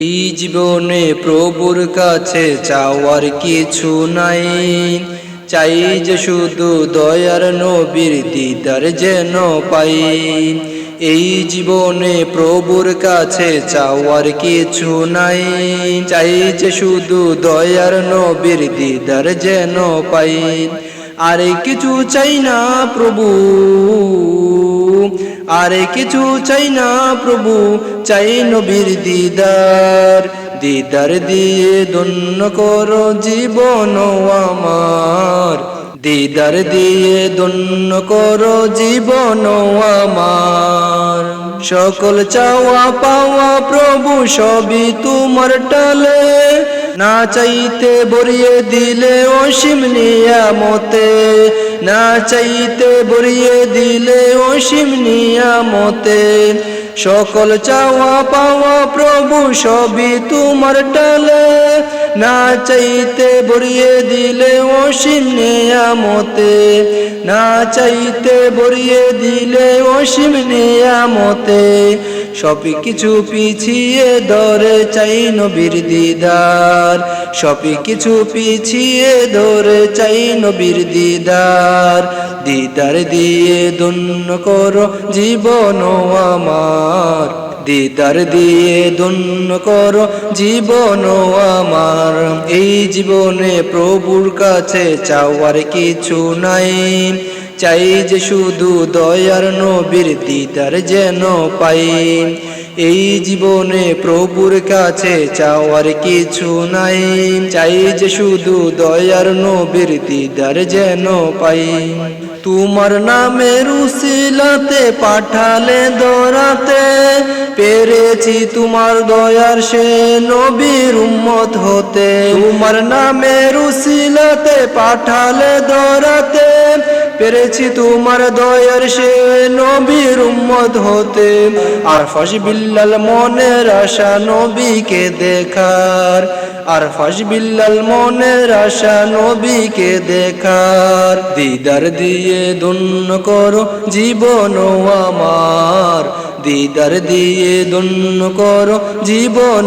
এই জীবনে প্রভুর কাছে চাওয়ার কিছু নাই, চাই যে শুধু দয়ার নবীর দিদার যেন পাই। এই জীবনে প্রভুর কাছে চাওয়ার কিছু নাই, চাই যে শুধু দয়ার নবীর দিদার যেন পাই। আরে কিছু চাই না প্রভু, আরে কিছু চাই না প্রভু, চাই নবীর দিদার। দিদার দিয়ে ধন্য করো জীবন আমার, দিদার দিয়ে ধন্য করো জীবন আমার। সকল চাওয়া পাওয়া প্রভু সবই তোমার টালে, না চাইতে ভরিয়ে দিলে অসীম নিয়ামতে, না চাইতে ভরিয়ে দিলে অসীম নিয়ামতে। সকল চাওয়া পাওয়া প্রভু সবই তোমার টালে, না চাইতে ভরিয়ে দিলে অসীম নিয়ামতে, না চাইতে ভরিয়ে দিলে অসীম নিয়ামতে। সব কিছু পিছিয়ে ধরে চাই নবীর দিদার, সব কিছু পিছিয়ে ধরে চাই নবীর দিদার। দিদার দিয়ে ধন্য করো জীবন আমার, দিদার দিয়ে ধন্য করো জীবন আমার। এই জীবনে প্রভুর কাছে চাওয়ার কিছু নাই, চাই যে শুধু দয়ার নবীর দিদার যেন পাই। এই জীবনে প্রভুর কাছে চাওয়ার কিছু নাই, চাই যে শুধু দয়ার নবীর দিদার যেন পাই। তোমার নামের উসিলাতে পাঠালে দরাতে, পেরেছি তোমার দয়ার সে নবীর উম্মত হতে। তোমার নামের উসিলাতে পাঠালে দরাতে, পেরেছি তোমার দয়ার সে নবীর উম্মত হতে। আর ফাঁস বিল্লাল মনের আশা নবীকে দেখার, আর ফাঁস বিল্লাল মনের আশা নবীকে দেখার। দিদার দিয়ে ধন্য করো জীবন আমার, দিদার দিয়ে ধন্য করো জীবন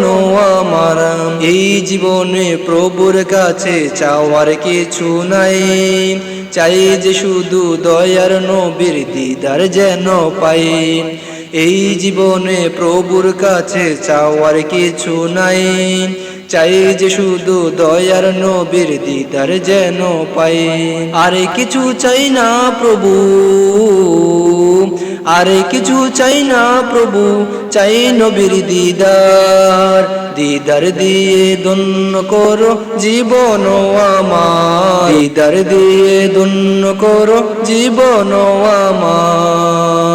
আমার। এই জীবনে প্রভুর কাছে চাওয়ার কিছু নাই, চাই যে শুধু দয়ার নবীর দিদার যেন পাই। এই জীবনে প্রভুর কাছে চাওয়ার কিছু নাই, চাই যে শুধু দয়ার নবীর দিদার যেন পাই। আরে কিছু চাই না প্রভু, আরে কিছু চাই না প্রভু, চাই নবীর দিদার। দিদার দিয়ে ধন্য করো জীবন আমার, দিদার দিয়ে ধন্য করো জীবন আমার।